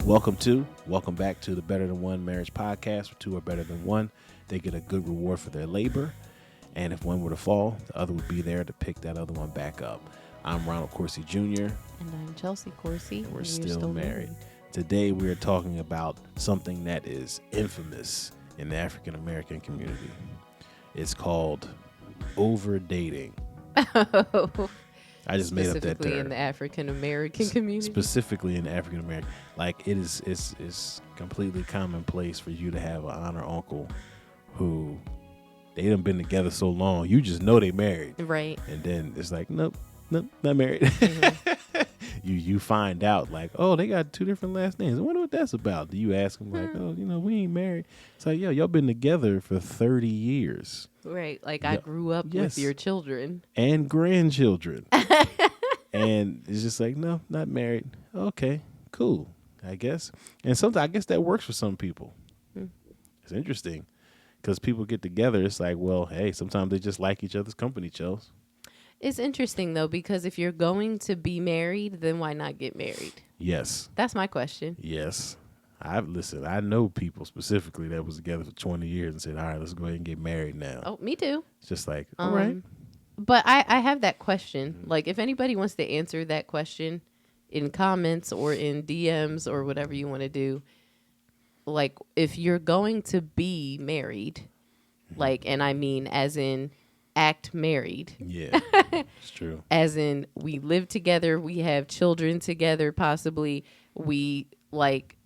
Welcome back to the Better Than One Marriage Podcast. Where two are better than one. They get a good reward for their labor. And if one were to fall, the other would be there to pick that other one back up. I'm Ronald Coursey Jr. And I'm Chelsea Coursey. And we're still married. Today we are talking about something that is infamous in the African American community. It's called overdating. I just made up that term. Specifically in the African American community. Specifically in the African American, like it's completely commonplace for you to have an honor uncle who they done been together so long, you just know they married, right? And then it's like, nope, not married. Mm-hmm. You find out like, oh, they got two different last names. I wonder what that's about. Do you ask them like, oh, we ain't married? It's like, y'all been together for 30 years. Right, like I grew up with your children. And grandchildren. And it's just like, no, not married. Okay, cool, I guess. And sometimes I guess that works for some people. It's interesting because people get together. It's like, well, hey, sometimes they just like each other's company, Chels. It's interesting, though, because if you're going to be married, then why not get married? Yes. That's my question. Yes. I know people specifically that was together for 20 years and said, all right, let's go ahead and get married now. Oh, me too. It's just like, all right. But I have that question. Like, if anybody wants to answer that question in comments or in DMs or whatever you want to do, like, if you're going to be married, like, and I mean as in act married. Yeah, it's true. As in we live together, we have children together, possibly we, like,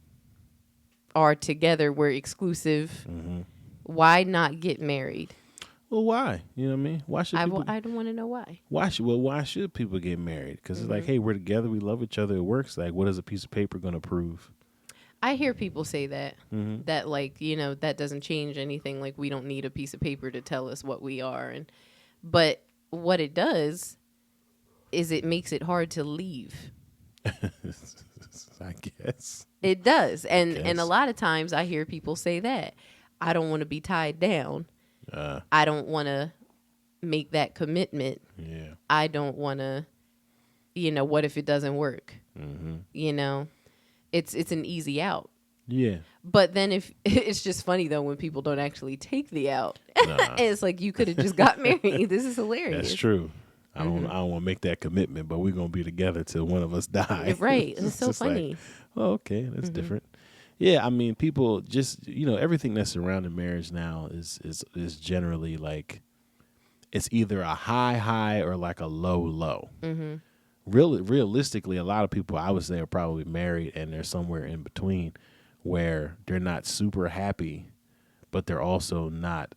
are together, we're exclusive. Mm-hmm. Why not get married? Well, why? You know what I mean? Why should people? I don't want to know why. Why should people get married? Because it's like, hey, we're together, we love each other, it works. Like, what is a piece of paper going to prove? I hear people say that, that, like, that doesn't change anything. Like, we don't need a piece of paper to tell us what we are. But what it does is it makes it hard to leave. I guess. It does. And a lot of times I hear people say that. I don't want to be tied down. I don't want to make that commitment. Yeah. I don't want to, what if it doesn't work? Mm-hmm. It's an easy out. Yeah. But then if it's just funny though when people don't actually take the out. Nah. It's like you could have just got married. This is hilarious. That's true. I don't want to make that commitment, but we're going to be together till one of us die. Right. It's so funny. Like, oh, okay, that's different. Yeah, I mean, people just, everything that's surrounding marriage now is generally like it's either a high or like a low. Mm-hmm. Realistically, a lot of people I would say are probably married and they're somewhere in between where they're not super happy, but they're also not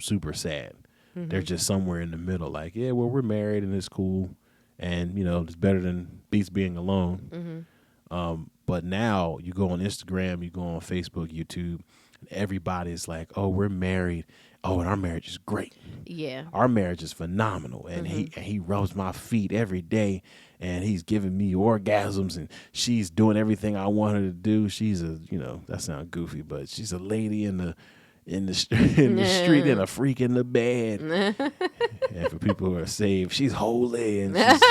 super sad. Mm-hmm. They're just somewhere in the middle. Like, yeah, well, we're married and it's cool. And, it's better than beats being alone. Mm-hmm. But now you go on Instagram, you go on Facebook, YouTube, and everybody's like, oh, we're married. Oh, and our marriage is great. Yeah. Our marriage is phenomenal. And he rubs my feet every day and he's giving me orgasms and she's doing everything I want her to do. She's that sounds goofy, but she's a lady in the street and a freak in the bed. And for people who are saved, she's holy and she's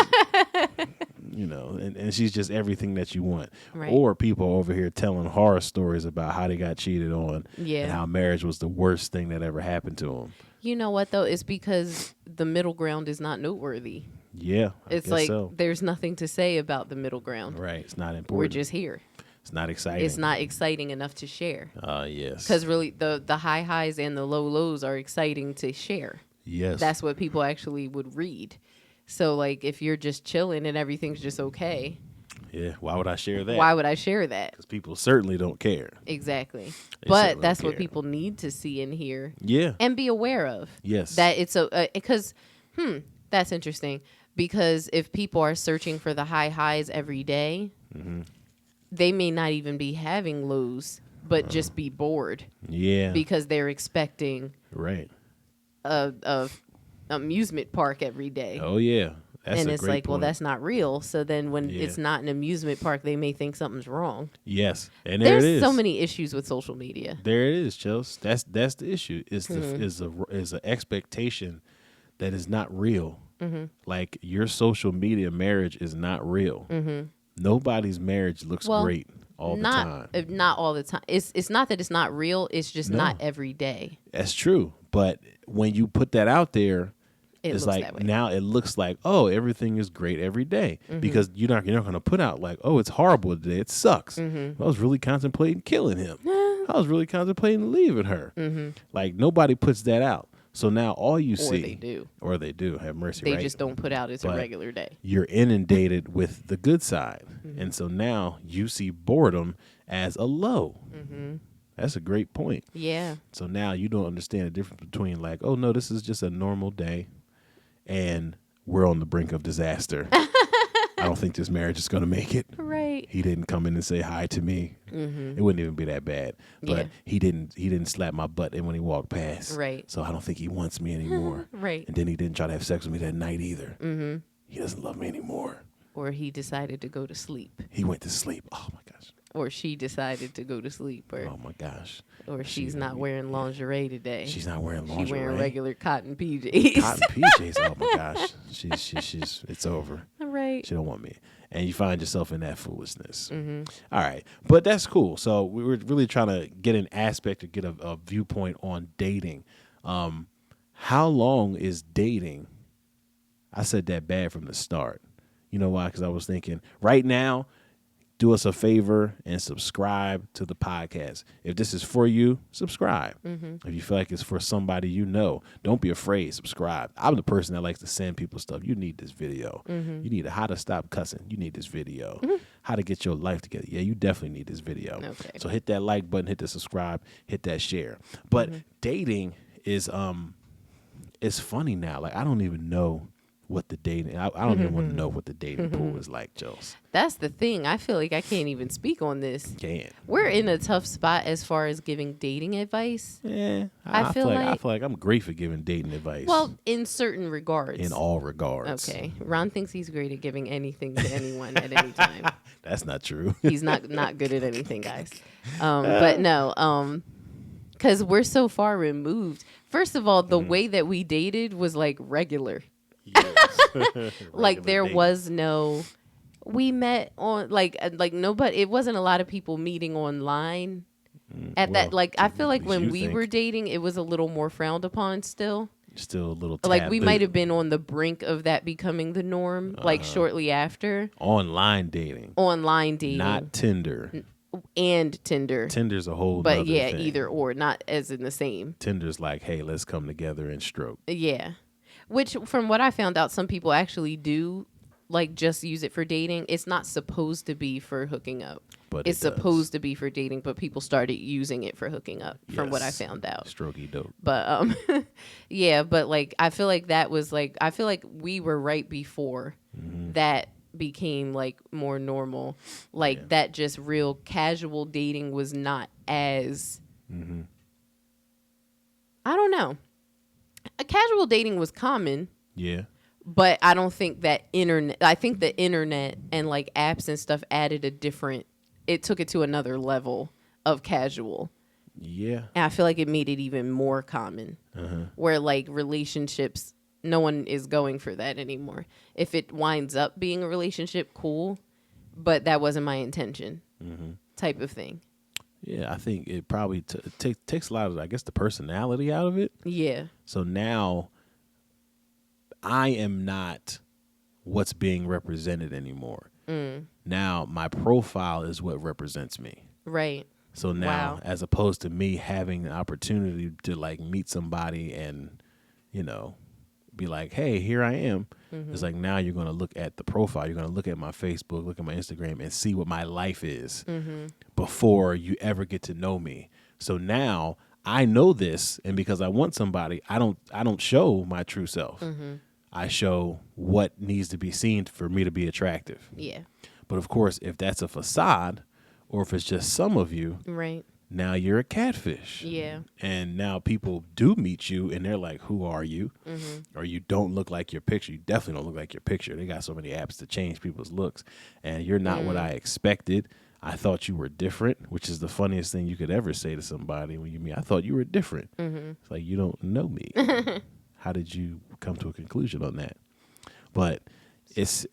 and she's just everything that you want. Right. Or people over here telling horror stories about how they got cheated on and how marriage was the worst thing that ever happened to them. You know what, though? It's because the middle ground is not noteworthy. Yeah, it's like there's nothing to say about the middle ground. Right, it's not important. We're just here. It's not exciting. It's not exciting enough to share. Yes. Because really, the high highs and the low lows are exciting to share. Yes. That's what people actually would read. So, like, if you're just chilling and everything's just okay. Yeah, why would I share that? Why would I share that? Because people certainly don't care. Exactly. But that's what people need to see and hear. Yeah. And be aware of. Yes. That it's because, that's interesting. Because if people are searching for the high highs every day, they may not even be having lows, but just be bored. Yeah. Because they're expecting a amusement park every day. Oh, yeah. And it's like, well, that's not real. So then when it's not an amusement park, they may think something's wrong. Yes. And there's it is. So many issues with social media. There it is, Chelsea. That's the issue. Is an expectation that is not real. Mm-hmm. Like your social media marriage is not real. Mm-hmm. Nobody's marriage looks great all the not time. not all the time. It's not that it's not real. It's just No. not every day. That's true. But when you put that out there, It it's looks like that way. now it looks like, oh, everything is great every day. Mm-hmm. Because you're not going to put out like, oh, it's horrible today. It sucks. Mm-hmm. I was really contemplating killing him. I was really contemplating leaving her. Mm-hmm. Like nobody puts that out. So now all you Or see, they do. or they do, have mercy. They right? just don't put out it's a But regular day. You're inundated with the good side, Mm-hmm. and so now you see boredom as a low. Mm-hmm. That's a great point. Yeah. So now you don't understand the difference between like, oh no, this is just a normal day, and we're on the brink of disaster. I don't think this marriage is going to make it. Right. He didn't come in and say hi to me. Mm-hmm. It wouldn't even be that bad. But Yeah. he didn't slap my butt in when he walked past. Right. So I don't think he wants me anymore. Right. And then he didn't try to have sex with me that night either. Mm-hmm. He doesn't love me anymore. Or he decided to go to sleep. He went to sleep. Oh my gosh. Or she decided to go to sleep. Or Oh my gosh. she's not wearing lingerie today. She's not wearing lingerie. She's wearing regular cotton PJs. Cotton PJs. Oh my gosh. She's it's over. Right. She don't want me. And you find yourself in that foolishness. Mm-hmm. All right. But that's cool. So we were really trying to get an aspect or get a viewpoint on dating. How long is dating? I said that bad from the start. You know why? Because I was thinking right now, do us a favor and subscribe to the podcast. If this is for you, subscribe. Mm-hmm. If you feel like it's for somebody you know, don't be afraid. Subscribe. I'm the person that likes to send people stuff. You need this video. Mm-hmm. You need how to stop cussing. You need this video. How to get your life together. Yeah, you definitely need this video. Okay. So hit that like button, hit the subscribe, hit that share. But dating is it's funny now. Like I don't even know what the dating. I don't even want to know what the dating pool is like, Joes. That's the thing. I feel like I can't even speak on this. Can't. We're in a tough spot as far as giving dating advice. Yeah, I feel I feel like I'm great for giving dating advice. Well, in certain regards. in all regards. Okay. Ron thinks he's great at giving anything to anyone at any time. That's not true. He's not good at anything, guys. But no, because we're so far removed. First of all, the way that we dated was like regular. Like there was no. We met on like nobody. It wasn't a lot of people meeting online. At that, well, like I feel like at least when you we think. were dating, it was a little more frowned upon still. Still a little Like we taboo. might have been on the brink of that becoming the norm, like shortly after. Online dating, Online dating not Tinder. and Tinder. Tinder's a whole. But nother yeah, thing. either or, not as in the same. Tinder's like, hey, let's come together and stroke. Yeah. Which, from what I found out, some people actually do, like, just use it for dating. It's not supposed to be for hooking up. But It's it does. supposed to be for dating, but people started using it for hooking up, from what I Yes. found out. Strokey dope. But, yeah, but, like, I feel like that was, like, I feel like we were right before that became, like, more normal. Like, Yeah. that just real casual dating was not as, I don't know. A casual dating was common, Yeah. but I don't think that I think the internet and like apps and stuff added it took it to another level of casual. Yeah. And I feel like it made it even more common where like relationships, no one is going for that anymore. If it winds up being a relationship, cool, but that wasn't my intention type of thing. Yeah, I think it probably takes a lot of, I guess, the personality out of it. Yeah. So now I am not what's being represented anymore. Now my profile is what represents me. Right. So now, Wow. as opposed to me having the opportunity to like meet somebody and, you know, be like, hey, here I am. It's like now you're going to look at the profile. You're going to look at my Facebook, look at my Instagram and see what my life is before you ever get to know me. So now I know this. And because I want somebody, I don't show my true self. I show what needs to be seen for me to be attractive. Yeah. But of course, if that's a facade or if it's just some of you, Right. now you're a catfish. Yeah. And now people do meet you and they're like, who are you? Or you don't look like your picture. You definitely don't look like your picture. They got so many apps to change people's looks. And you're not what I expected. I thought you were different, which is the funniest thing you could ever say to somebody when you meet. I thought you were different. It's like, you don't know me. How did you come to a conclusion on that? But it's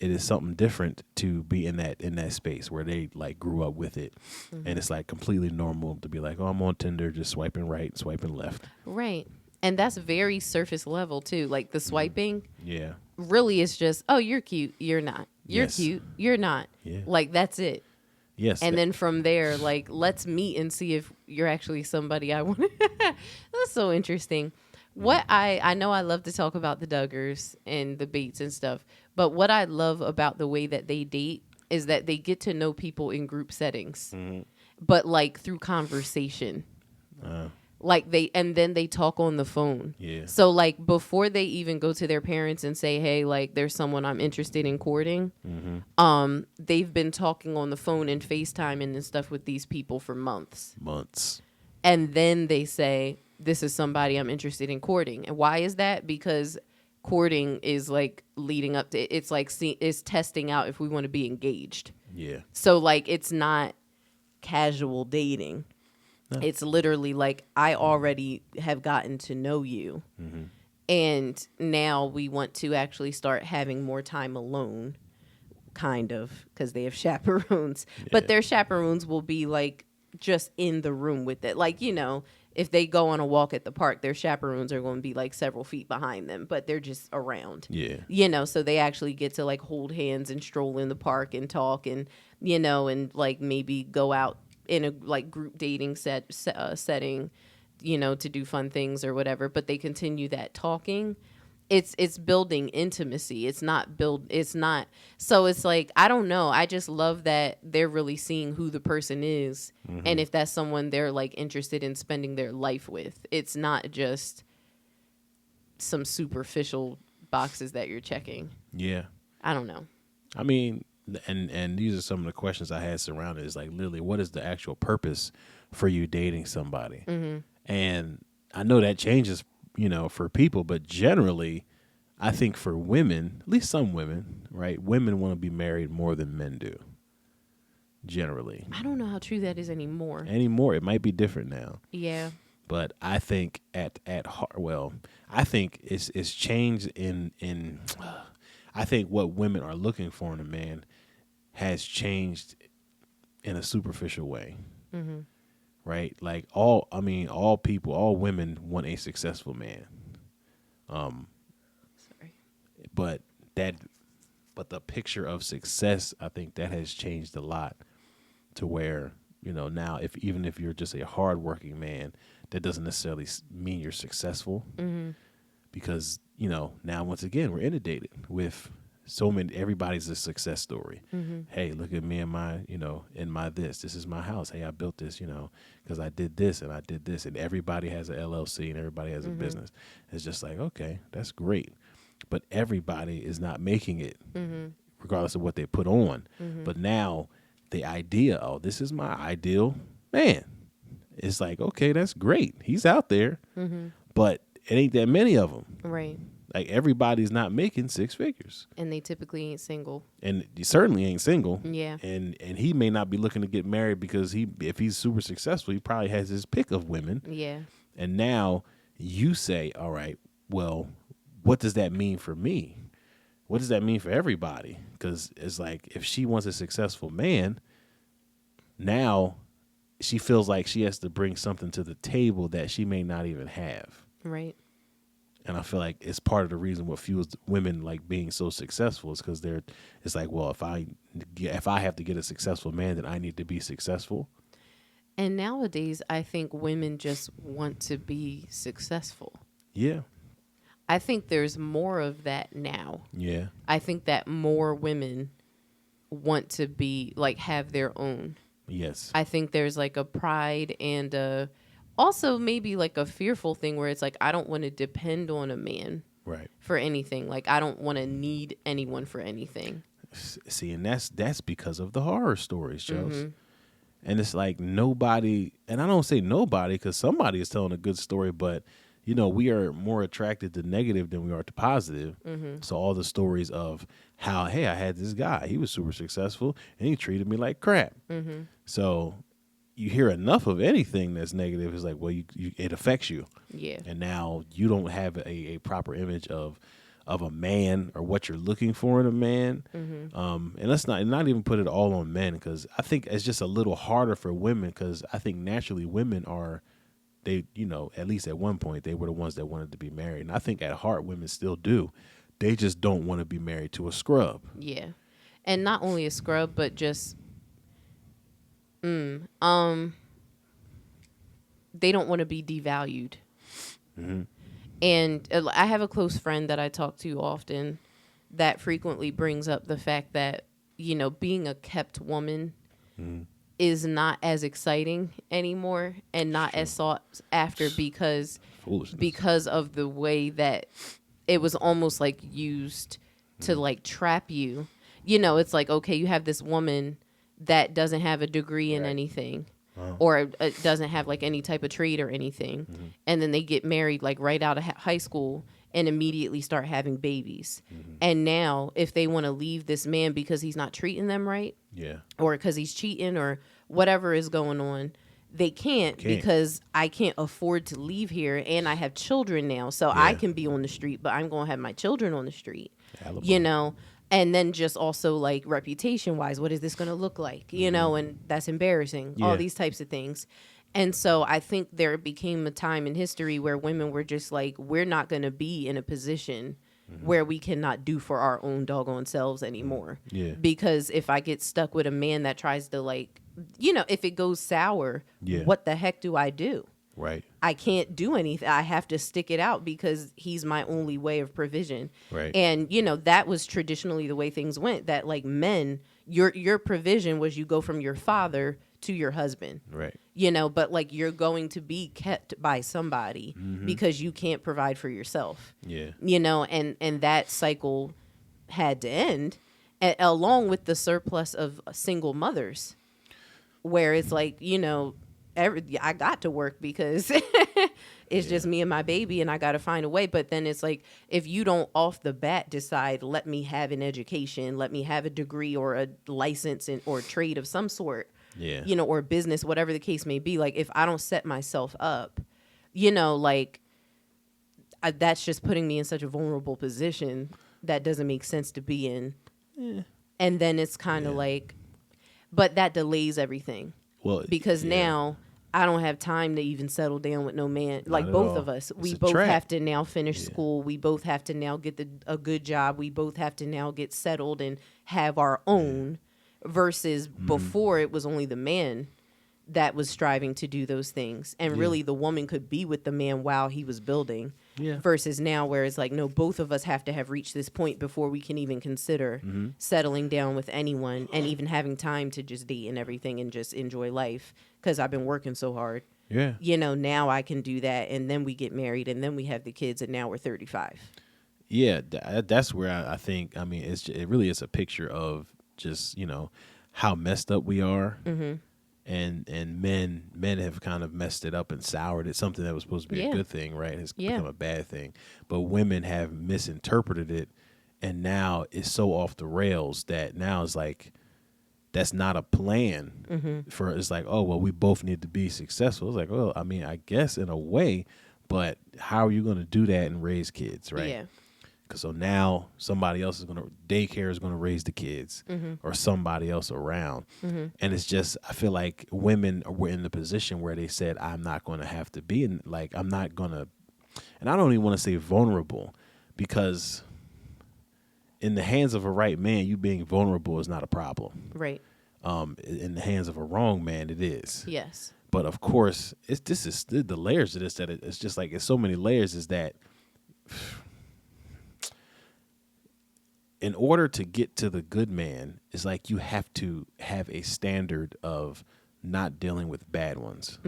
it is something different to be in that space where they like grew up with it, and it's like completely normal to be like, oh, I'm on Tinder, just swiping right, swiping left. Right. And that's very surface level too. Like the swiping Yeah. really is just, oh, you're cute, you're not. You're Yes. cute, you're not. Yeah. Like that's it. Yes. And then from there, like, let's meet and see if you're actually somebody I want. That's so interesting. What I know I love to talk about the Duggars and the Bates and stuff, but what I love about the way that they date is that they get to know people in group settings, but like through conversation. Like then they talk on the phone. Yeah. So like before they even go to their parents and say, hey, like there's someone I'm interested in courting, they've been talking on the phone and FaceTime and stuff with these people for months. And then they say, this is somebody I'm interested in courting. And why is that? Because courting is like leading up to, it's like it's testing out if we want to be engaged. Yeah. So like it's not casual dating. No. It's literally like I already have gotten to know you. And now we want to actually start having more time alone, kind of, because they have chaperones. Yeah. But their chaperones will be like just in the room with it. Like, you know, if they go on a walk at the park, their chaperones are going to be like several feet behind them, but they're just around. Yeah. You know, so they actually get to like hold hands and stroll in the park and talk and, you know, and like maybe go out in a like group dating setting, you know, to do fun things or whatever, but they continue that talking. It's building intimacy. It's not. So it's like, I don't know. I just love that they're really seeing who the person is. And if that's someone they're like interested in spending their life with. It's not just some superficial boxes that you're checking. Yeah. I don't know. I mean, and these are some of the questions I had surrounded. Is like, literally, what is the actual purpose for you dating somebody? And I know that changes, you know, for people, but generally, I think for women, at least some women, right? Women want to be married more than men do. Generally. I don't know how true that is anymore. It might be different now. Yeah. But I think at heart, well, I think it's changed in I think what women are looking for in a man has changed in a superficial way. Right? Like all women want a successful man. Sorry. But the picture of success, I think that has changed a lot to where, you know, now even if you're just a hardworking man, that doesn't necessarily mean you're successful. Because, you know, now once again, we're inundated with so many, everybody's a success story. Hey, look at me and my, you know, in my this is my house. Hey, I built this, you know, because I did this and I did this, and everybody has an LLC and everybody has a business. It's just like, okay, that's great. But everybody is not making it regardless of what they put on. But now the idea, oh, this is my ideal man. It's like, okay, that's great. He's out there, but it ain't that many of them. Right. Like, everybody's not making six figures. And they typically ain't single. And he certainly ain't single. Yeah. And he may not be looking to get married because if he's super successful, he probably has his pick of women. Yeah. And now you say, all right, well, what does that mean for me? What does that mean for everybody? Because it's like, if she wants a successful man, now she feels like she has to bring something to the table that she may not even have. Right. And I feel like it's part of the reason what fuels women like being so successful is because it's like, well, if I have to get a successful man, then I need to be successful. And nowadays, I think women just want to be successful. Yeah. I think there's more of that now. Yeah. I think that more women want to be like have their own. Yes. I think there's like a pride and also maybe like a fearful thing where it's like, I don't want to depend on a man for anything. Like, I don't want to need anyone for anything. See, and that's because of the horror stories, Jones. And it's like nobody, and I don't say nobody because somebody is telling a good story, but, you know, we are more attracted to negative than we are to positive. So all the stories of how, hey, I had this guy, he was super successful, and he treated me like crap. So you hear enough of anything that's negative, it's like, well, it affects you. Yeah. And now you don't have a proper image of of a man or what you're looking for in a man. And let's not even put it all on men, because I think it's just a little harder for women, because I think naturally women are, they, at least at one point they were the ones that wanted to be married, and I think at heart women still do. They just don't want to be married to a scrub. Yeah. And not only a scrub, but just they don't want to be devalued. And I have a close friend that I talk to often that frequently brings up the fact that, being a kept woman is not as exciting anymore and not as sought after because of the way that it was almost like used to like trap you. It's like, okay, you have this woman that doesn't have a degree in anything. Or doesn't have like any type of trade or anything. And then they get married like right out of high school and immediately start having babies. And now if they want to leave this man because he's not treating them right, or because he's cheating or whatever is going on, they can't because I can't afford to leave here, and I have children now. So I can be on the street, but I'm going to have my children on the street, And then just also like reputation wise, what is this going to look like? And that's embarrassing, all these types of things. And so I think there became a time in history where women were just like, we're not going to be in a position where we cannot do for our own doggone selves anymore. Because if I get stuck with a man that tries to like, if it goes sour, what the heck do I do? Right. I can't do anything. I have to stick it out because he's my only way of provision. Right. And, that was traditionally the way things went, that like men, your provision was you go from your father to your husband. Right. But like you're going to be kept by somebody because you can't provide for yourself. Yeah. And that cycle had to end, along with the surplus of single mothers, where it's like, I got to work because it's just me and my baby and I got to find a way. But then it's like, if you don't off the bat decide, let me have an education, let me have a degree or a license or trade of some sort, or business, whatever the case may be. Like if I don't set myself up, that's just putting me in such a vulnerable position that doesn't make sense to be in. And then it's kind of like, but that delays everything. Well, because now I don't have time to even settle down with no man. Not like at both all. of us, It's we a both trap. have to now finish school. We both have to now get a good job. We both have to now get settled and have our own. Versus before, it was only the man that was striving to do those things, and really the woman could be with the man while he was building. Versus now, where it's like, no, both of us have to have reached this point before we can even consider settling down with anyone and even having time to just date and everything and just enjoy life, because I've been working so hard. Now I can do that, and then we get married, and then we have the kids, and now we're 35. That's where I think, it really is a picture of just, how messed up we are. And men have kind of messed it up and soured it. Something that was supposed to be a good thing, right, has become a bad thing. But women have misinterpreted it, and now it's so off the rails that now it's like, that's not a plan for, it's like, oh, well, we both need to be successful. It's like, well, I guess in a way, but how are you going to do that and raise kids, right? So now somebody else daycare is going to raise the kids, or somebody else around. And it's just, I feel like women were in the position where they said, I'm not going to have to be in, like, I'm not going to, and I don't even want to say vulnerable, because in the hands of a right man, you being vulnerable is not a problem. Right. In the hands of a wrong man, it is. Yes. But of course, this is the layers of this, that it's just like, it's so many layers, is that in order to get to the good man, it's like you have to have a standard of not dealing with bad ones.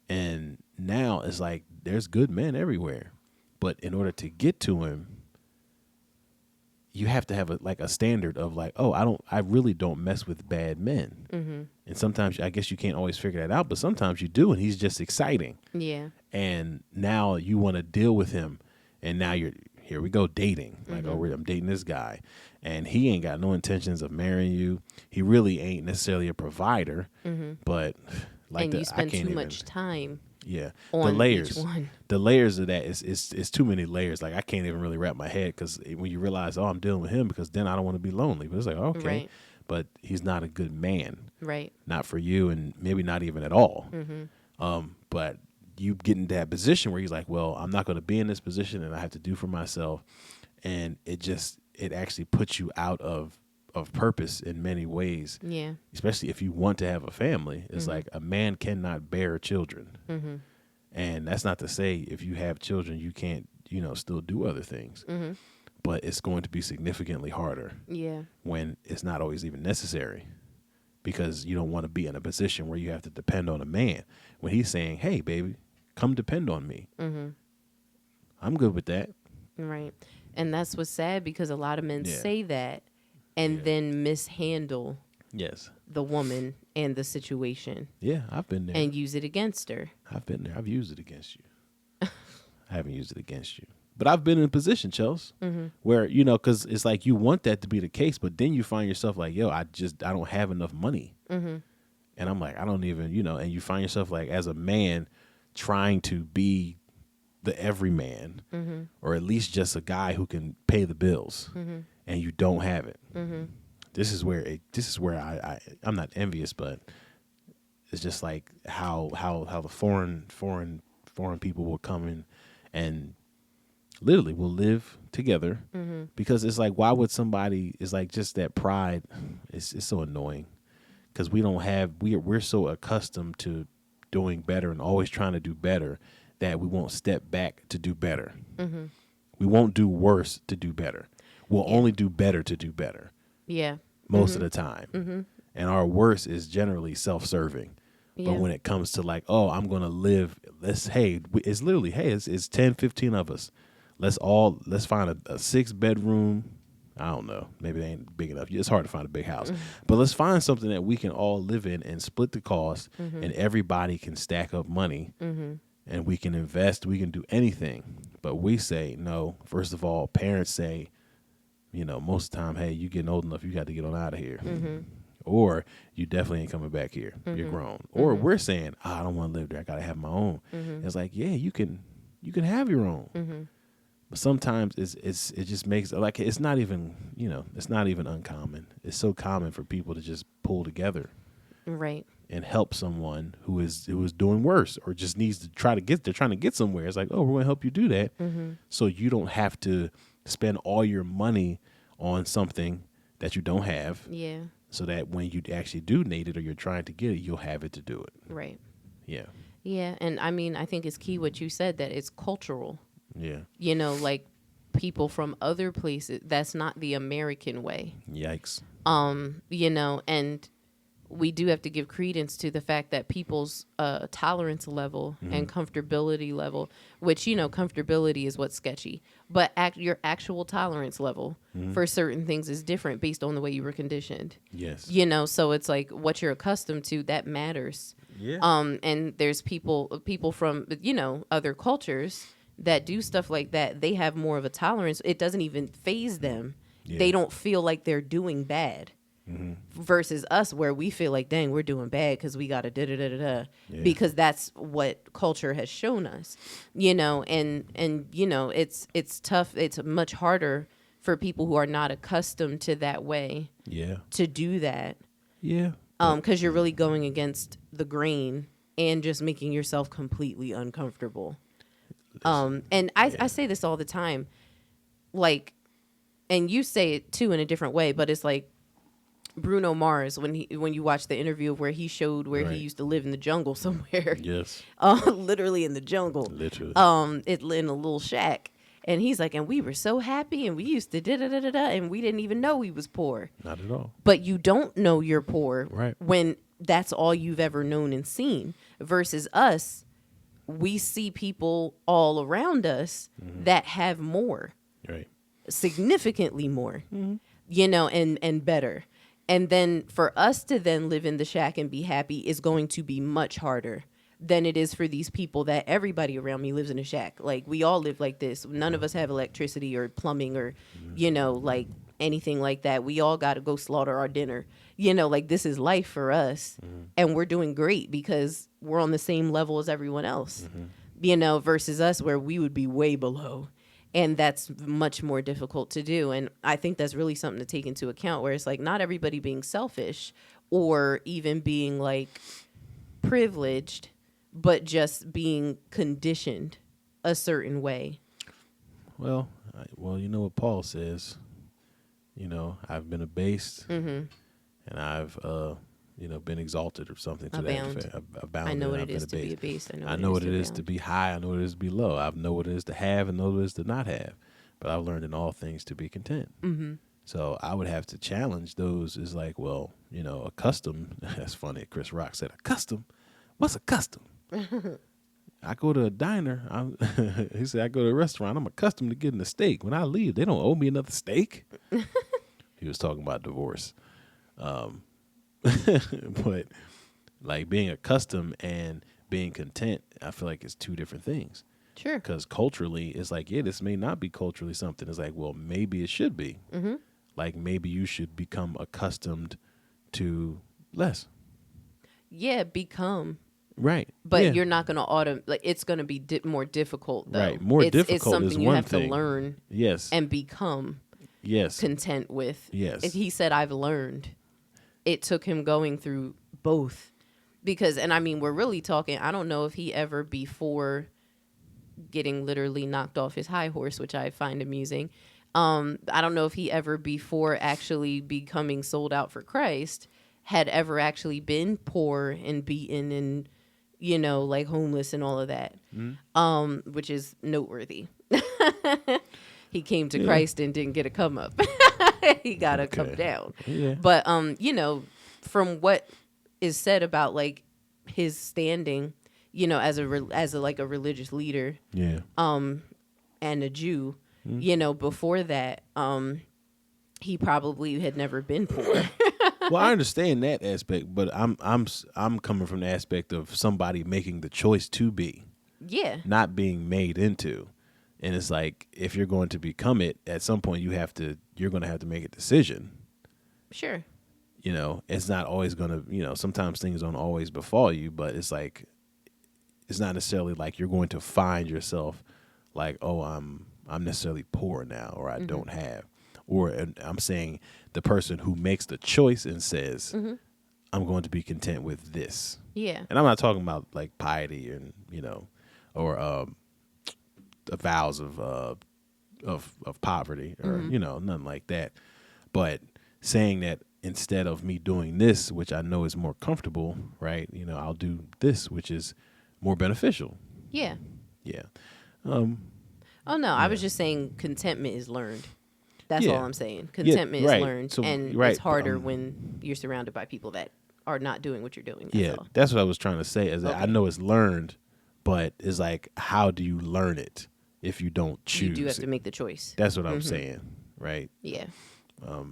And now it's like, there's good men everywhere, but in order to get to him, you have to have a standard of like, oh, I really don't mess with bad men. And sometimes I guess you can't always figure that out, but sometimes you do, and he's just exciting. And now you want to deal with him, and now here we go dating. Like, oh, I'm dating this guy, and he ain't got no intentions of marrying you. He really ain't necessarily a provider, but like, and you spend too much time Yeah, on each one. the layers of that is too many layers. Like I can't even really wrap my head because when you realize, oh, I'm dealing with him because then I don't want to be lonely. But it's like, okay, Right. but he's not a good man, Right. not for you, and maybe not even at all. But you get in that position where he's like, well, I'm not going to be in this position, and I have to do for myself, and it actually puts you out of purpose in many ways. Yeah. Especially if you want to have a family. It's like a man cannot bear children. And that's not to say if you have children, you can't, still do other things. But it's going to be significantly harder. Yeah. When it's not always even necessary, because you don't want to be in a position where you have to depend on a man. When he's saying, hey, baby, come depend on me. I'm good with that. Right. And that's what's sad because a lot of men say that and then mishandle the woman and the situation. Yeah, I've been there. And use it against her. I've been there. I've used it against you. I haven't used it against you. But I've been in a position, Chelsea, where, because it's like you want that to be the case, but then you find yourself like, yo, I don't have enough money. And I'm like, I don't even, and you find yourself like as a man trying to be the everyman or at least just a guy who can pay the bills and you don't have it. This is where I'm not envious, but it's just like how the foreign people will come in and literally will live together because it's like, why would somebody, it's like just that pride is so annoying because we're so accustomed to doing better and always trying to do better that we won't step back to do better. We won't do worse to do better. We'll only do better to do better. Yeah. Most of the time. And our worst is generally self-serving. Yeah. But when it comes to like, oh, I'm going to live, it's literally, it's 10, 15 of us. Let's find a 6-bedroom. I don't know. Maybe they ain't big enough. It's hard to find a big house. But let's find something that we can all live in and split the cost and everybody can stack up money and we can invest. We can do anything. But we say, no, first of all, parents say, most of the time, hey, you getting old enough, you got to get on out of here. Or you definitely ain't coming back here. You're grown. Or we're saying, I don't want to live there. I got to have my own. It's like, yeah, you can have your own. But sometimes it just makes like it's not even it's not even uncommon. It's so common for people to just pull together, right, and help someone who is doing worse or just needs to they're trying to get somewhere. It's like, oh, we're going to help you do that, so you don't have to spend all your money on something that you don't have. Yeah. So that when you actually do need it or you're trying to get it, you'll have it to do it. Right. Yeah. Yeah, and I mean, I think it's key what you said, that it's cultural. Yeah. Like people from other places, that's not the American way. Yikes. And we do have to give credence to the fact that people's tolerance level and comfortability level, which, comfortability is what's sketchy, but your actual tolerance level for certain things is different based on the way you were conditioned. Yes. So it's like what you're accustomed to, that matters. Yeah. And there's people from, other cultures that do stuff like that. They have more of a tolerance. It doesn't even faze them. Yeah. They don't feel like they're doing bad. Versus us, where we feel like, dang, we're doing bad because we got to da-da-da-da-da, because that's what culture has shown us, and it's tough. It's much harder for people who are not accustomed to that way to do that. Yeah. Because you're really going against the grain and just making yourself completely uncomfortable. And I say this all the time, like, and you say it too in a different way, but it's like, Bruno Mars, when you watch the interview of where he showed where he used to live in the jungle somewhere. Yes. Literally in the jungle. Literally. In a little shack. And he's like, and we were so happy and we used to da-da-da-da-da, and we didn't even know we was poor. Not at all. But you don't know you're poor when that's all you've ever known and seen. Versus us, we see people all around us that have more. Right. Significantly more. And better. And then for us to then live in the shack and be happy is going to be much harder than it is for these people that everybody around me lives in a shack. Like, we all live like this. None of us have electricity or plumbing or, anything like that. We all got to go slaughter our dinner. You know, like this is life for us. And we're doing great because we're on the same level as everyone else, you know, versus us where we would be way below. And that's much more difficult to do. And I think that's really something to take into account, where it's like not everybody being selfish or even being like privileged, but just being conditioned a certain way. Well, you know what Paul says. You know, I've been abased, and I've been exalted or something to Abound. that effect. Abound. I know what it is to be abased. I know what it is to be high. I know what it is to be low. I know what it is to have and know what it is to not have. But I've learned in all things to be content. So I would have to challenge those. Is like, well, you know, a custom. That's funny. Chris Rock said, a custom? What's a custom? I go to a diner. He said, I go to a restaurant. I'm accustomed to getting a steak. When I leave, they don't owe me another steak. He was talking about divorce. But like being accustomed and being content, I feel like it's two different things. Sure. Because culturally, it's like, yeah, this may not be culturally something. It's like, well, maybe it should be. Like maybe you should become accustomed to less. Yeah, become. Right. But you're not going to like it's going to be more difficult though. Right. More difficult it's something is you one have thing. to learn. Yes. And become. Yes. Content with. Yes. If he said I've learned, it took him going through both. Because, and I mean, we're really talking, I don't know if he ever before getting literally knocked off his high horse, which I find amusing. I don't know if he ever before actually becoming sold out for Christ had ever actually been poor and beaten and, you know, like homeless and all of that, which is noteworthy. He came to Christ and didn't get a come up. He got to come down. Yeah. But, you know, from what is said about like his standing, you know, as a like a religious leader, and a Jew, you know, before that, he probably had never been poor. Well, I understand that aspect, but I'm coming from the aspect of somebody making the choice to be, not being made into. And it's like, if you're going to become it, at some point you're going to have to make a decision. Sure. You know, it's not always going to, you know, sometimes things don't always befall you, but it's like, it's not necessarily like you're going to find yourself like, oh, I'm necessarily poor now, or I don't have. Or I'm saying the person who makes the choice and says, I'm going to be content with this. Yeah. And I'm not talking about like piety and, you know, or the vows of poverty or, you know, nothing like that. But saying that instead of me doing this, which I know is more comfortable, right? You know, I'll do this, which is more beneficial. Yeah. Yeah. Oh, no. I was just saying contentment is learned. That's all I'm saying. Contentment is learned. So, and it's harder when you're surrounded by people that are not doing what you're doing. That's what I was trying to say. Is that I know it's learned, but it's like, how do you learn it if you don't choose? You do have to make the choice. That's what I'm saying, right? Yeah. Now,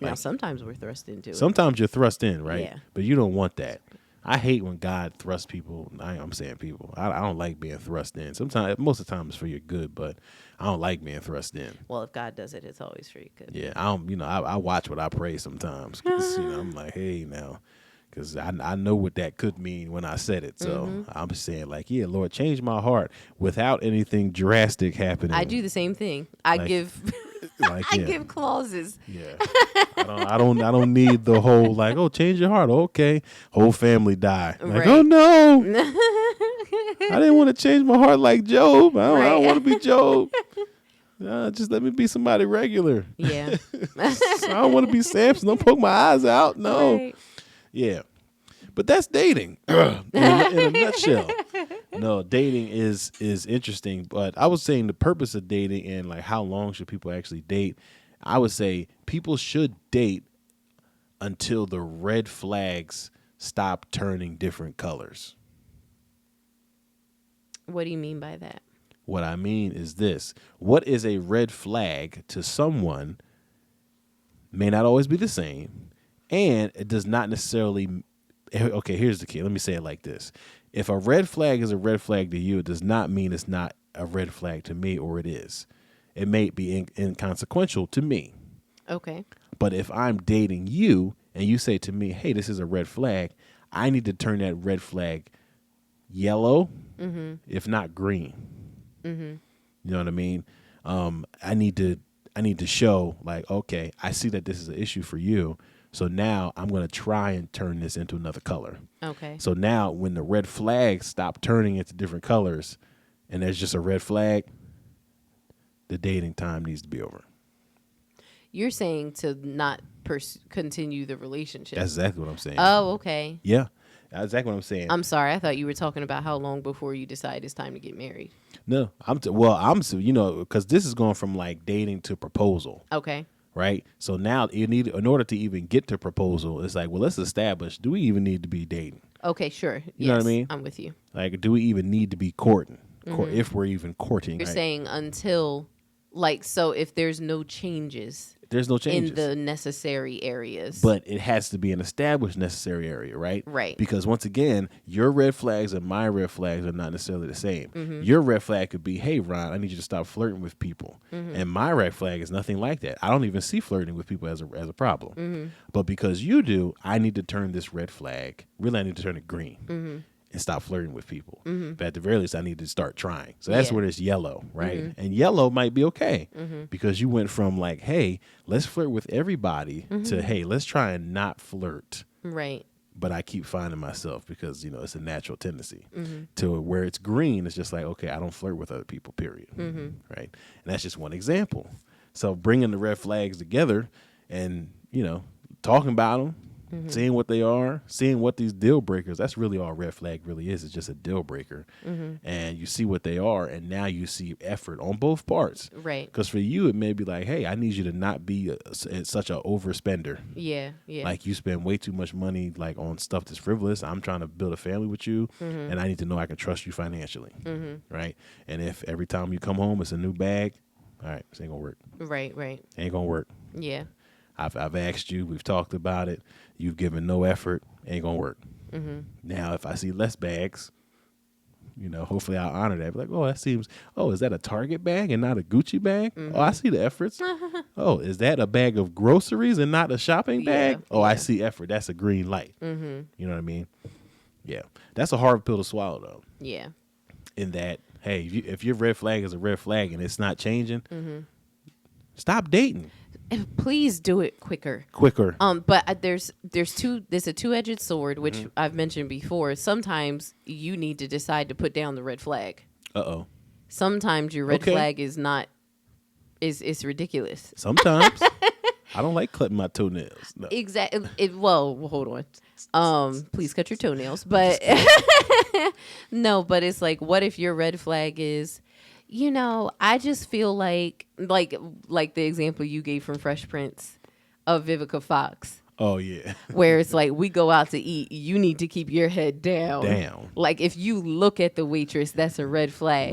like, sometimes we're thrust into it. Sometimes you're thrust in, right? Yeah. But you don't want that. I hate when God thrusts people. I'm saying people. I don't like being thrust in. Sometimes, most of the time, it's for your good, but I don't like being thrust in. Well, if God does it, it's always for your good. Yeah, I don't. You know, I watch what I pray sometimes. 'Cause, you know, I'm like, hey, now, because I know what that could mean when I said it. So I'm saying, like, yeah, Lord, change my heart without anything drastic happening. I do the same thing. I give. Like, I give clauses. Yeah, I don't need the whole like, oh, change your heart. Okay, whole family die. Like, oh no, I didn't want to change my heart like Job. I don't want to be Job. Just let me be somebody regular. Yeah, I don't want to be Samson. Don't poke my eyes out. No. Right. Yeah, but that's dating in a nutshell. No, dating is interesting, but I was saying the purpose of dating and like how long should people actually date. I would say people should date until the red flags stop turning different colors. What do you mean by that? What I mean is this. What is a red flag to someone may not always be the same, and it does not necessarily. Okay, here's the key. Let me say it like this. If a red flag is a red flag to you, it does not mean it's not a red flag to me, or it is. It may be inconsequential to me. Okay. But if I'm dating you and you say to me, hey, this is a red flag, I need to turn that red flag yellow, if not green. You know what I mean? I need to show like, okay, I see that this is an issue for you. So now I'm going to try and turn this into another color. Okay. So now when the red flags stop turning into different colors and there's just a red flag, the dating time needs to be over. You're saying to not continue the relationship. That's exactly what I'm saying. Oh, okay. Yeah, that's exactly what I'm saying. I'm sorry. I thought you were talking about how long before you decide it's time to get married. No, because this is going from like dating to proposal. Okay. Right. So now you need, in order to even get to proposal, it's like, well, let's establish, do we even need to be dating? Okay, sure. You know what I mean? I'm with you. Like, do we even need to be courting? If we're even courting. You're right? saying until, like, so if there's no changes. There's no changes. In the necessary areas. But it has to be an established necessary area, right? Right. Because once again, your red flags and my red flags are not necessarily the same. Your red flag could be, hey, Ron, I need you to stop flirting with people. And my red flag is nothing like that. I don't even see flirting with people as a problem. But because you do, I need to turn this red flag, really I need to turn it green. And stop flirting with people. But at the very least, I need to start trying. So that's where there's yellow, right? And yellow might be okay because you went from like, hey, let's flirt with everybody to, hey, let's try and not flirt. Right. But I keep finding myself because, it's a natural tendency to where it's green. It's just like, okay, I don't flirt with other people, period. Right. And that's just one example. So bringing the red flags together and, talking about them, seeing what they are, seeing what these deal breakers, that's really all red flag really is. It's just a deal breaker. And you see what they are, and now you see effort on both parts. Right. Because for you, it may be like, hey, I need you to not be such an overspender. Yeah. Like you spend way too much money like on stuff that's frivolous. I'm trying to build a family with you, and I need to know I can trust you financially. Right. And if every time you come home, it's a new bag, all right, this ain't going to work. Right. Ain't going to work. Yeah. I've asked you, we've talked about it. You've given no effort. Ain't gonna work. Now, if I see less bags, hopefully I'll honor that. Be like, oh, that seems. Oh, is that a Target bag and not a Gucci bag? Oh, I see the efforts. Oh, is that a bag of groceries and not a shopping bag? Oh, I see effort. That's a green light. You know what I mean? Yeah, that's a hard pill to swallow, though. Yeah. In that, hey, if your red flag is a red flag and it's not changing, stop dating. Please do it quicker. But there's a two-edged sword, which I've mentioned before. Sometimes you need to decide to put down the red flag. Sometimes your red flag is not is ridiculous. Sometimes. I don't like clipping my toenails. No. Exactly. Well, hold on. Please cut your toenails. But no, but it's like, what if your red flag is, I just feel like the example you gave from Fresh Prince of Vivica Fox. Oh, yeah. Where it's like, we go out to eat, you need to keep your head down. Like, if you look at the waitress, that's a red flag.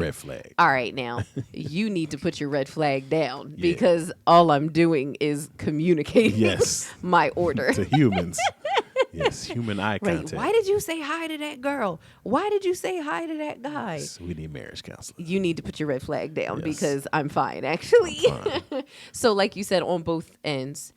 All right, now, you need to put your red flag down because all I'm doing is communicating my order. To humans. Yes, human eye contact. Why did you say hi to that girl? Why did you say hi to that guy? Yes, we need marriage counseling. You need to put your red flag down because I'm fine, actually. I'm fine. So like you said, on both ends,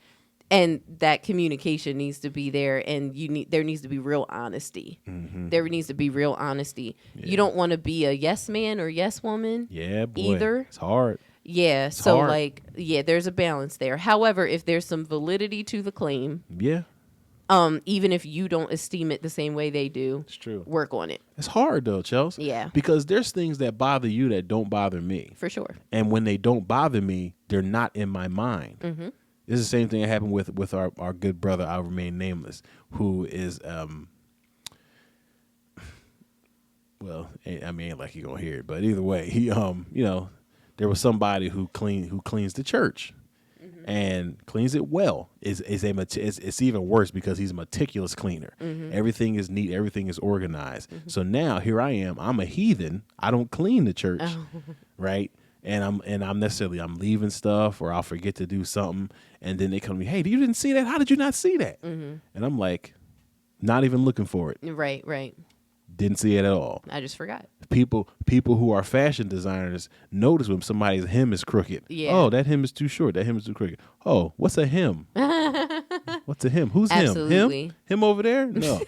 and that communication needs to be there, and there needs to be real honesty. There needs to be real honesty. You don't want to be a yes man or yes woman. Yeah, boy. Either. It's hard. Yeah, it's so hard. There's a balance there. However, if there's some validity to the claim. Yeah. Even if you don't esteem it the same way they do, it's true. Work on it. It's hard though, Chelsea. Yeah. Because there's things that bother you that don't bother me. For sure. And when they don't bother me, they're not in my mind. This is the same thing that happened with our good brother, I'll remain nameless, who is well, I mean, like you're gonna hear it, but either way, he there was somebody who cleans the church. And cleans it well. It's even worse because he's a meticulous cleaner. Everything is neat. Everything is organized. So now here I am. I'm a heathen. I don't clean the church, right? And I'm leaving stuff, or I'll forget to do something, and then they come to me, hey, you didn't see that? How did you not see that? And I'm like, not even looking for it. Right. Didn't see it at all. I just forgot. People who are fashion designers notice when somebody's hem is crooked. Yeah. Oh, that hem is too short. That hem is too crooked. Oh, what's a hem? What's a hem? Who's Absolutely. him over there? No.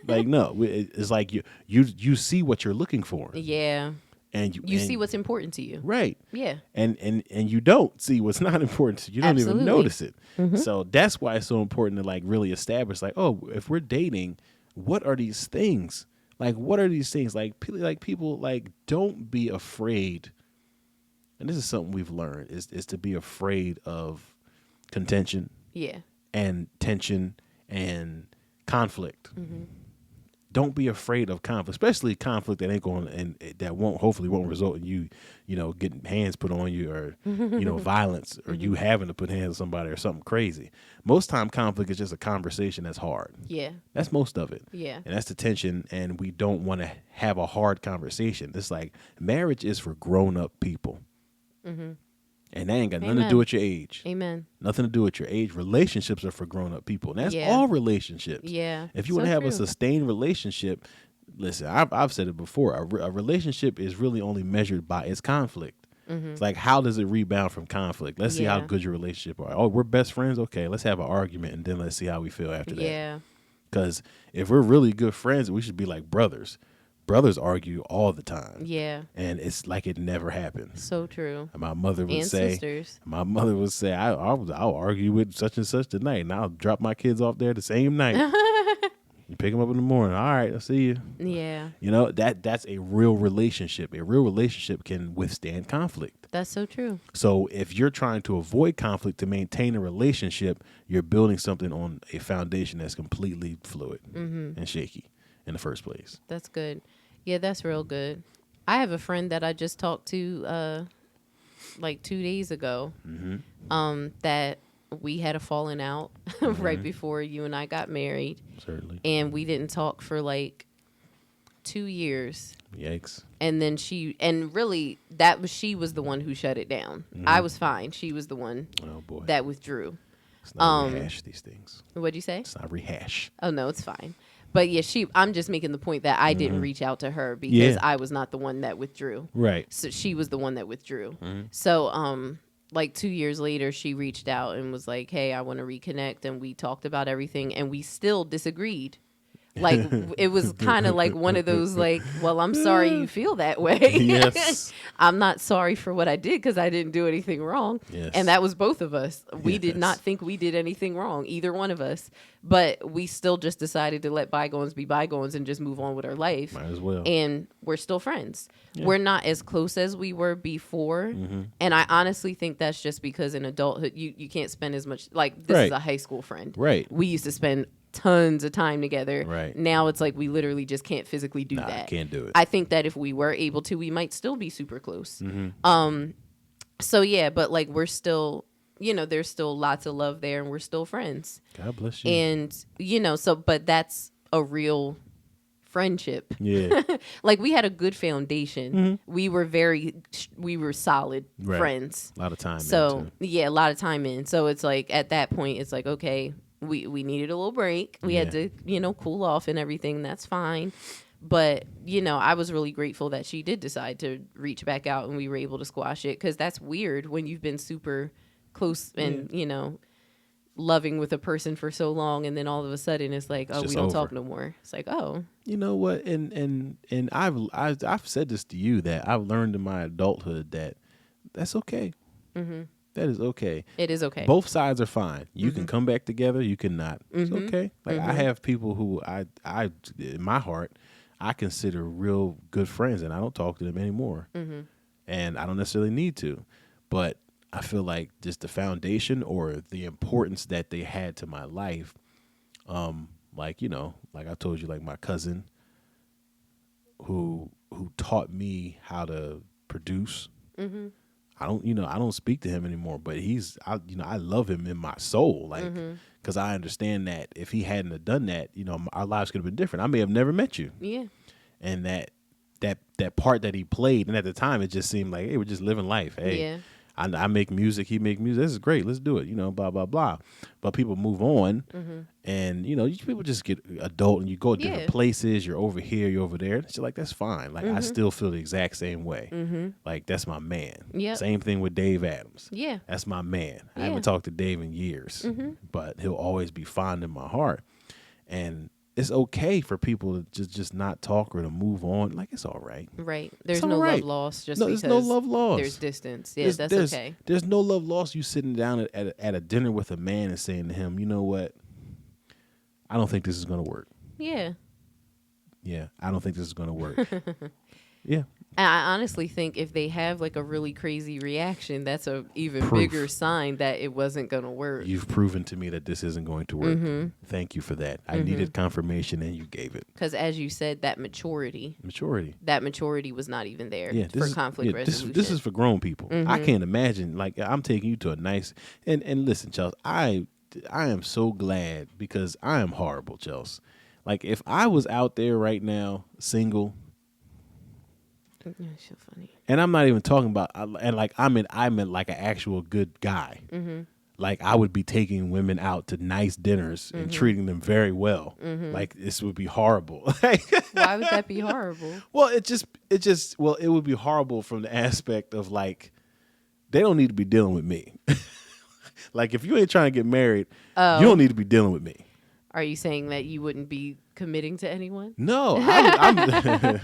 Like, no. It's like you see what you're looking for. Yeah. And you see what's important to you. Right. Yeah. And you don't see what's not important to you. You don't Absolutely. even notice it. Mm-hmm. So that's why it's so important to like really establish like, oh, if we're dating, what are these things? Like, what are these things? Like people like, don't be afraid. And this is something we've learned is to be afraid of contention. Yeah. And tension and conflict. Mm-hmm. Don't be afraid of conflict, especially conflict that ain't going and that hopefully won't result in you, getting hands put on you or, violence or you having to put hands on somebody or something crazy. Most time conflict is just a conversation that's hard. Yeah. That's most of it. Yeah. And that's the tension. And we don't want to have a hard conversation. It's like marriage is for grown up people. Mm-hmm. And that ain't got nothing to do with your age. Amen. Nothing to do with your age. Relationships are for grown-up people. And that's all relationships. Yeah. If you want to have a sustained relationship, listen, I've said it before. A relationship is really only measured by its conflict. Mm-hmm. It's like, how does it rebound from conflict? Let's see how good your relationship are. Oh, we're best friends? Okay, let's have an argument, and then let's see how we feel after that. Yeah. Because if we're really good friends, we should be like brothers. Brothers argue all the time. Yeah. And it's like it never happens. So true. And my mother would sisters. I'll argue with such and such tonight, and I'll drop my kids off there the same night. You pick them up in the morning. All right, I'll see you. Yeah. That's a real relationship. A real relationship can withstand conflict. That's so true. So if you're trying to avoid conflict to maintain a relationship, you're building something on a foundation that's completely fluid and shaky in the first place. That's good. Yeah, that's real good. I have a friend that I just talked to like 2 days ago that we had a falling out right before you and I got married. Certainly. And we didn't talk for like 2 years. Yikes. And then she was the one who shut it down. I was fine. She was the one that withdrew. It's not rehash these things. What'd you say? It's not rehash. Oh, no, it's fine. But yeah, I'm just making the point that I didn't reach out to her because I was not the one that withdrew. Right. So she was the one that withdrew. So, like 2 years later, she reached out and was like, hey, I want to reconnect. And we talked about everything and we still disagreed. Like, it was kind of like one of those, like, well, I'm sorry you feel that way. Yes. I'm not sorry for what I did because I didn't do anything wrong. Yes. And that was both of us. We did not think we did anything wrong, either one of us. But we still just decided to let bygones be bygones and just move on with our life. Might as well. And we're still friends. Yeah. We're not as close as we were before. And I honestly think that's just because in adulthood, you can't spend as much. Like, this is a high school friend. Right. We used to spend tons of time together. Right. Now it's like we literally just can't physically do that. Can't do it. I think that if we were able to, we might still be super close. So yeah, but like we're still, there's still lots of love there and we're still friends. God bless you. And but that's a real friendship. Yeah. Like we had a good foundation. We were solid friends. A lot of time. So a lot of time in. So it's like at that point, it's like, okay, we needed a little break. We had to, cool off and everything. That's fine. But, I was really grateful that she did decide to reach back out and we were able to squash it. Because that's weird when you've been super close and, loving with a person for so long. And then all of a sudden it's like, we don't talk no more. It's like, oh. You know what? And I've said this to you that I've learned in my adulthood that's okay. Mm-hmm. That is okay. It is okay. Both sides are fine. You can come back together. You cannot. It's okay. Like I have people who I in my heart, I consider real good friends, and I don't talk to them anymore. And I don't necessarily need to, but I feel like just the foundation or the importance that they had to my life, like I told you, like my cousin, who taught me how to produce. I don't speak to him anymore, but I love him in my soul, like, because I understand that if he hadn't have done that, our lives could have been different. I may have never met you. Yeah. And that part that he played, and at the time it just seemed like, hey, we're just living life. Hey, I make music, he make music. This is great. Let's do it. You know, blah blah blah. But people move on, and you know, people just get adult, and you go to different places. You're over here, you're over there. It's like that's fine. Like I still feel the exact same way. Like that's my man. Yep. Same thing with Dave Adams. Yeah, that's my man. I haven't talked to Dave in years, but he'll always be fond in my heart. And it's okay for people to just not talk or to move on. Like it's all right. Right. There's no love lost just because there's no love lost. There's distance. Yeah, that's okay. There's no love lost. You sitting down at a dinner with a man and saying to him, you know what? I don't think this is going to work. Yeah. Yeah, I don't think this is going to work. Yeah. And I honestly think if they have like a really crazy reaction, that's a even bigger sign that it wasn't going to work. You've proven to me that this isn't going to work. Thank you for that. I needed confirmation and you gave it. Because as you said, that maturity was not even there for conflict resolution. This is for grown people. I can't imagine. Like I'm taking you to a nice and listen, Chelsea. I am so glad because I am horrible, Chelsea. Like if I was out there right now, single. You're so funny. And I'm not even talking about and like I'm like an actual good guy. Like I would be taking women out to nice dinners and treating them very well. Like this would be horrible. Why would that be horrible? Well, it would be horrible from the aspect of like they don't need to be dealing with me. Like if you ain't trying to get married, you don't need to be dealing with me. Are you saying that you wouldn't be committing to anyone? No.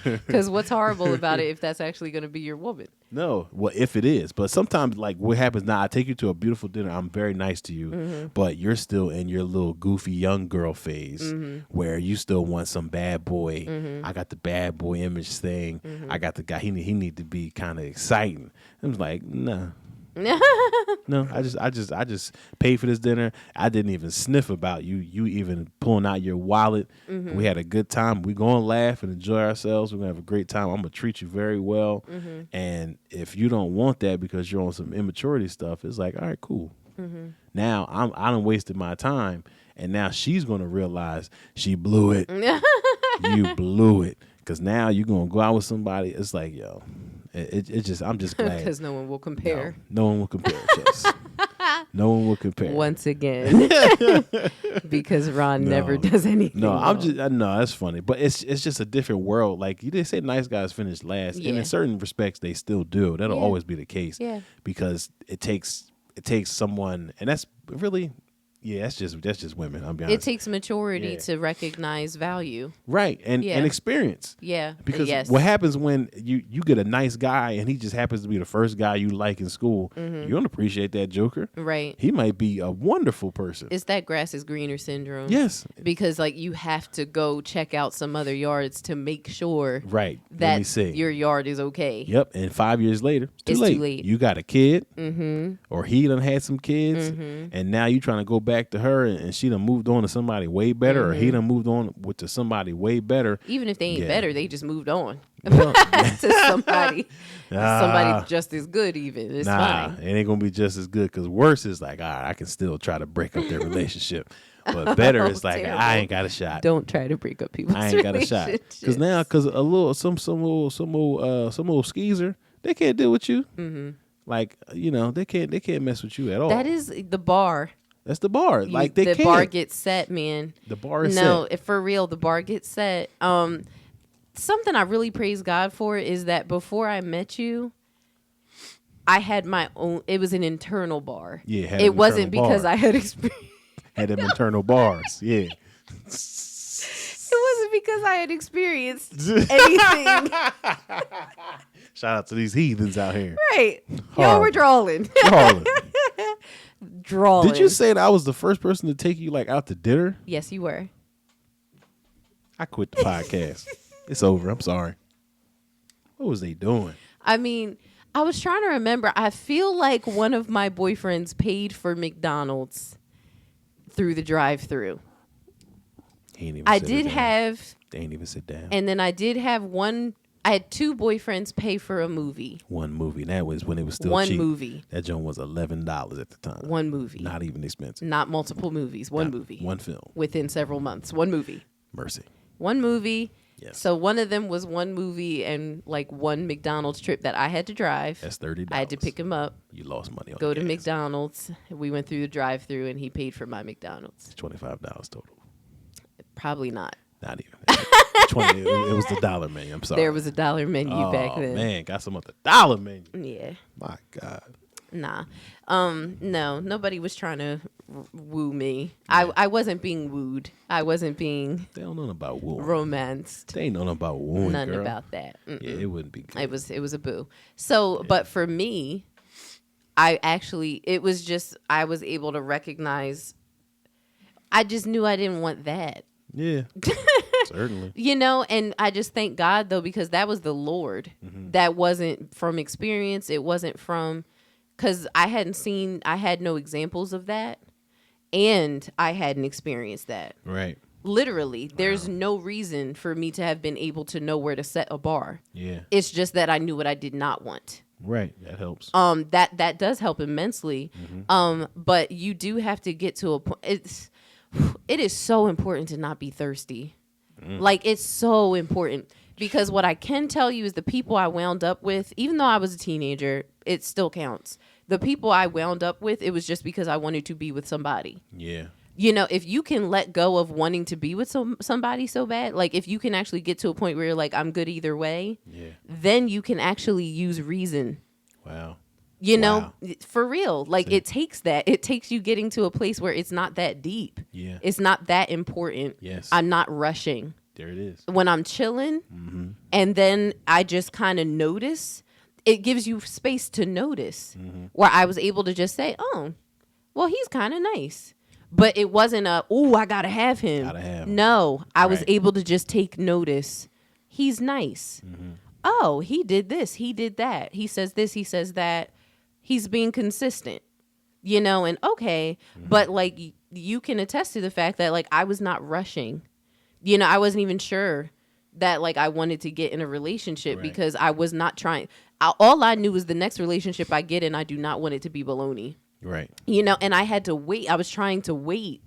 Because what's horrible about it if that's actually going to be your woman? No. Well, if it is. But sometimes, like, what happens now, I take you to a beautiful dinner. I'm very nice to you. But you're still in your little goofy young girl phase where you still want some bad boy. I got the bad boy image thing. I got the guy. He need to be kind of exciting. I'm like, nah. No, I just paid for this dinner. I didn't even sniff about you. You even pulling out your wallet. We had a good time. We're gonna laugh and enjoy ourselves. We're gonna have a great time. I'm gonna treat you very well. And if you don't want that because you're on some immaturity stuff, it's like, all right, cool. Now I done wasted my time, and now she's gonna realize she blew it. You blew it, because now you're gonna go out with somebody. It's like, yo. I'm just glad. Because no one will compare. No one will compare, Jess. No one will compare. Once again. Because Ron never does anything. No, that's funny. But it's just a different world. Like, they say nice guys finish last. And in certain respects, they still do. That'll always be the case. Yeah. Because it takes someone, and that's really... Yeah, that's just women. I'll be honest. It takes maturity to recognize value, right? And experience. Yeah, because what happens when you get a nice guy and he just happens to be the first guy you like in school? You don't appreciate that joker, right? He might be a wonderful person. It's that grass is greener syndrome. Yes, because like you have to go check out some other yards to make sure, right, that your yard is okay. Yep, and 5 years later, it's too late. You got a kid, or he done had some kids, and now you trying to go back to her and she done moved on to somebody way better, or he done moved on to somebody way better. Even if they ain't better, they just moved on to somebody just as good. Even it's fine. It ain't gonna be just as good, because worse is like, all right, I can still try to break up their relationship, but better is like, I ain't got a shot. Don't try to break up people's relationships. I ain't got a shot, because now a little some old skeezer, they can't deal with you. Like, they can't mess with you at all. That is the bar. That's the bar. Like they can't. The bar gets set, man. The bar is set. No, for real, the bar gets set. Something I really praise God for is that before I met you, I had my own. It was an internal bar. Yeah, it wasn't because I had experience. Had them internal bars. Yeah. It wasn't because I had experienced anything. Shout out to these heathens out here. Right. Yo, we're drawing. Drawing. Did you say that I was the first person to take you like out to dinner? Yes, you were. I quit the podcast. It's over. I'm sorry. What was they doing? I mean, I was trying to remember. I feel like one of my boyfriends paid for McDonald's through the drive-thru. They ain't even sit down. And then I did have one. I had two boyfriends pay for a movie. One movie. And that was when it was still cheap. One movie. That joint was $11 at the time. One movie. Not even expensive. Not multiple movies. One movie. One film. Within several months. One movie. Mercy. One movie. Yes. So one of them was one movie and like one McDonald's trip that I had to drive. That's $30. I had to pick him up. You lost money on Go the to gas. McDonald's. We went through the drive-through and he paid for my McDonald's. It's $25 total. Probably not. Not even. 20. It was the dollar menu. I'm sorry. There was a dollar menu back then. Oh man, got some of the dollar menu. Yeah. My God. Nah. No, nobody was trying to woo me. Yeah. I wasn't being wooed. I wasn't being They don't know about wooing. romanced. They ain't know about wooing, None girl. about that. Mm-mm. Yeah, it wouldn't be good. It was a boo. So, but for me, I was able to recognize, I just knew I didn't want that. Yeah. Certainly. You know, and I just thank God though, because that was the Lord. Mm-hmm. That wasn't from experience. It wasn't from, because I had no examples of that, and I hadn't experienced that. Right. Literally, there's no reason for me to have been able to know where to set a bar. Yeah. It's just that I knew what I did not want. Right. That helps. That does help immensely. Mm-hmm. But you do have to get to a point. It is so important to not be thirsty. Like, it's so important, because what I can tell you is the people I wound up with, even though I was a teenager, it still counts. The people I wound up with, it was just because I wanted to be with somebody. Yeah. You know, if you can let go of wanting to be with somebody so bad, like if you can actually get to a point where you're like, I'm good either way, then you can actually use reason. Wow. You know, for real, like it takes that. It takes you getting to a place where it's not that deep. Yeah. It's not that important. Yes. I'm not rushing. There it is. When I'm chilling, and then I just kind of notice, it gives you space to notice, where I was able to just say, oh, well, he's kind of nice. But it wasn't I got to have him. No, I was able to just take notice. He's nice. Oh, he did this. He did that. He says this. He says that. He's being consistent, you know, and okay. But like you can attest to the fact that like I was not rushing. You know, I wasn't even sure that like I wanted to get in a relationship because I was not trying. All I knew was the next relationship I get in, I do not want it to be baloney. Right. You know, and I had to wait. I was trying to wait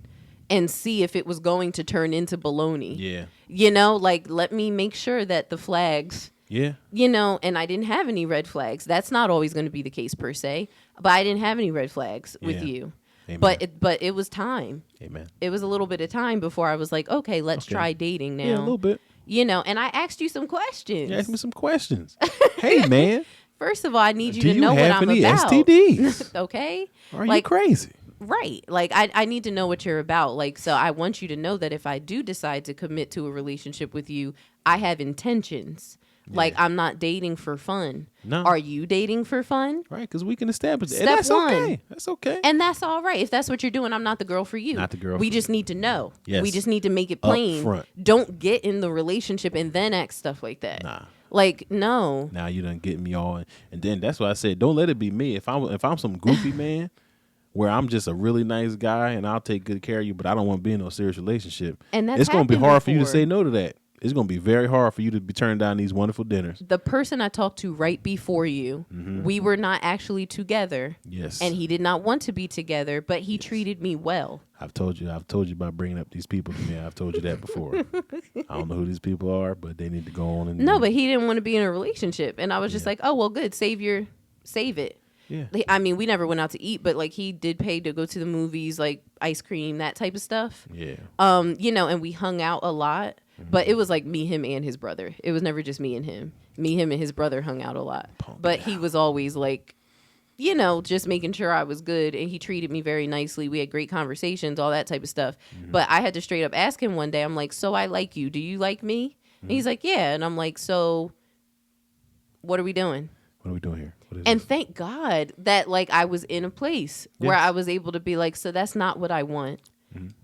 and see if it was going to turn into baloney. Yeah. You know, like let me make sure that the flags. Yeah. You know, and I didn't have any red flags. That's not always going to be the case per se, but I didn't have any red flags with you. Amen. But it was time. Amen. It was a little bit of time before I was like, okay, let's try dating now. Yeah, a little bit. You know, and I asked you some questions. You asked me some questions. Hey, man. First of all, I need you to know what I'm about. Do you have any STDs? Okay. Are you crazy? Right. Like, I need to know what you're about. Like, so I want you to know that if I do decide to commit to a relationship with you, I have intentions. Like, I'm not dating for fun. No. Are you dating for fun? Right, because we can establish that. Step That's one. Okay. That's okay. And that's all right. If that's what you're doing, I'm not the girl for you. Not the girl We for just you. need to know. Yes. We just need to make it plain. Up front. Don't get in the relationship and then act stuff like that. Nah. Like, no. Now you done get me all. And then that's why I said, don't let it be me. If I'm some goofy man where I'm just a really nice guy and I'll take good care of you, but I don't want to be in no serious relationship. And that's it's going to be hard for you to before. say no to that. It's going to be very hard for you to be turned down these wonderful dinners. The person I talked to right before you, we were not actually together. Yes. And he did not want to be together, but he treated me well. I've told you about bringing up these people to me. I've told you that before. I don't know who these people are, but they need to go on and No, but he didn't want to be in a relationship. And I was just like, oh, well, good. Save it. Yeah. I mean, we never went out to eat, but like he did pay to go to the movies, like ice cream, that type of stuff. Yeah. You know, and we hung out a lot. But it was like me, him, and his brother. It was never just me and him. Me, him, and his brother hung out a lot. But he was always like, you know, just making sure I was good. And he treated me very nicely. We had great conversations, all that type of stuff. But I had to straight up ask him one day, I'm like, so I like you. Do you like me? And he's like, yeah. And I'm like, so what are we doing? What are we doing here? And thank God that like I was in a place where I was able to be like, so that's not what I want.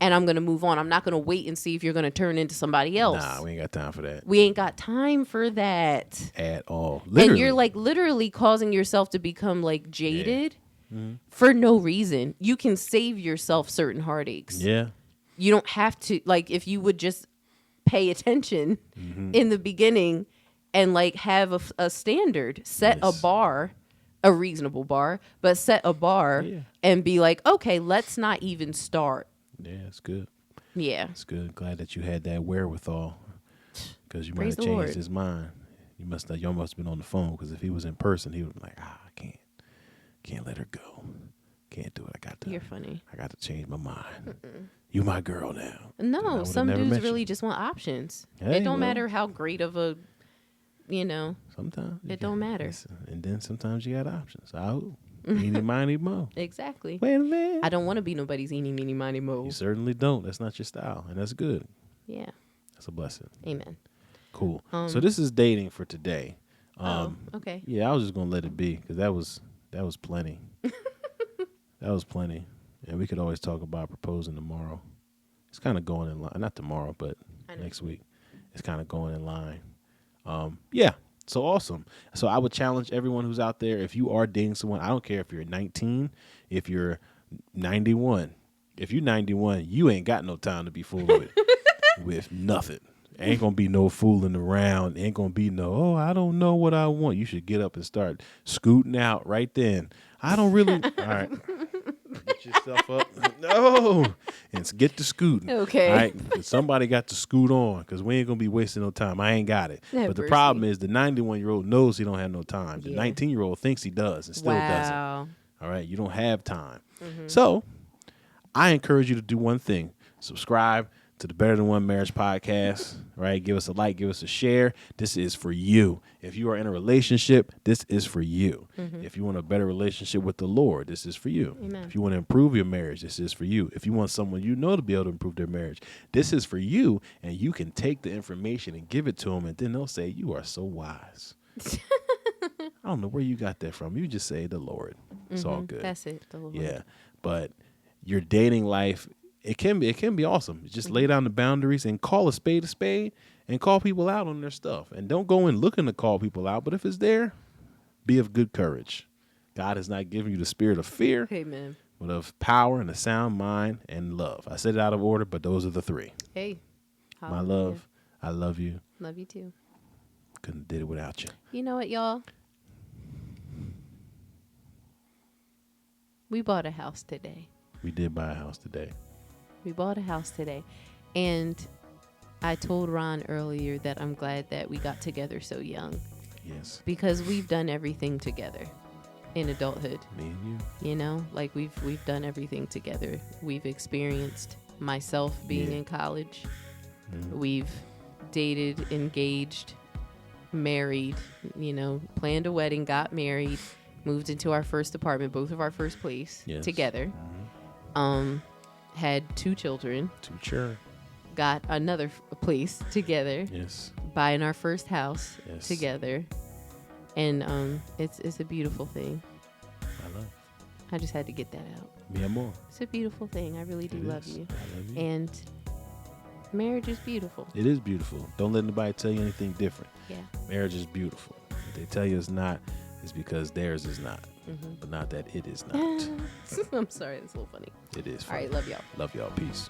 And I'm going to move on. I'm not going to wait and see if you're going to turn into somebody else. Nah, we ain't got time for that. We ain't got time for that. At all. Literally. And you're like literally causing yourself to become like jaded for no reason. You can save yourself certain heartaches. Yeah. You don't have to, like, if you would just pay attention in the beginning and like have a standard, set a bar, a reasonable bar, but set a bar and be like, okay, let's not even start. Yeah, it's good. Yeah. It's good. Glad that you had that wherewithal. because you might Praise have the changed Lord. his mind. Y'all must have been on the phone, because if he was in person, he would be like, I can't let her go. Can't do it. You're funny. I got to change my mind. You my girl now. No, some dudes really just want options. Hey, it don't well, matter how great of a, sometimes it don't matter. And then sometimes you got options. Eeny, miny, mo. Exactly. Wait a minute. I don't want to be nobody's eeny, meeny, miny, mo. You certainly don't. That's not your style, and that's good. Yeah. That's a blessing. Amen. Cool. So this is dating for today. Okay. Yeah, I was just gonna let it be, because that was plenty. That was plenty, and we could always talk about proposing tomorrow. It's kind of going in line. Not tomorrow, but next week. It's kind of going in line. Yeah. So awesome. So I would challenge everyone who's out there, if you are dating someone, I don't care if you're 19, if you're 91. If you're 91, you ain't got no time to be fooling with nothing. Ain't going to be no fooling around. Ain't going to be no, I don't know what I want. You should get up and start scooting out right then. I don't really. All right. Get yourself up. No. And get to scooting. Okay. All right. Somebody got to scoot on, because we ain't going to be wasting no time. I ain't got it. But the problem is the 91-year-old knows he don't have no time. The 19-year-old thinks he does and still doesn't. All right. You don't have time. So I encourage you to do one thing. Subscribe to the Better Than One Marriage podcast, right? Give us a like, give us a share. This is for you. If you are in a relationship, this is for you. If you want a better relationship with the Lord, this is for you. Amen. If you want to improve your marriage, this is for you. If you want someone you know to be able to improve their marriage, this is for you. And you can take the information and give it to them, and then they'll say, you are so wise. I don't know where you got that from. You just say the Lord. It's all good. That's it. The Lord. Yeah. But your dating life, it can be awesome. Just lay down the boundaries and call a spade, and call people out on their stuff. And don't go in looking to call people out, but if it's there, be of good courage. God has not given you the spirit of fear, Amen. but of power and a sound mind and love. I said it out of order, but those are the three. Hey. My love, I love you. Love you too. Couldn't have did it without you. You know what, y'all? We bought a house today. We did buy a house today. We bought a house today. And I told Ron earlier that I'm glad that we got together so young. Yes. Because we've done everything together in adulthood. Me and you. You know, like we've done everything together. We've experienced myself being in college. We've dated, engaged, married, planned a wedding, got married, moved into our first apartment, both of our first place together. Had 2 children. 2 children. Got another place together. Yes. Buying our first house together. And it's a beautiful thing. I just had to get that out. Mi amor. It's a beautiful thing. I really do love you. I love you. And marriage is beautiful. It is beautiful. Don't let anybody tell you anything different. Yeah. Marriage is beautiful. If they tell you it's not, it's because theirs is not. But not that it is not. I'm sorry. That's a little funny. It is funny. All right. Love y'all. Love y'all. Peace.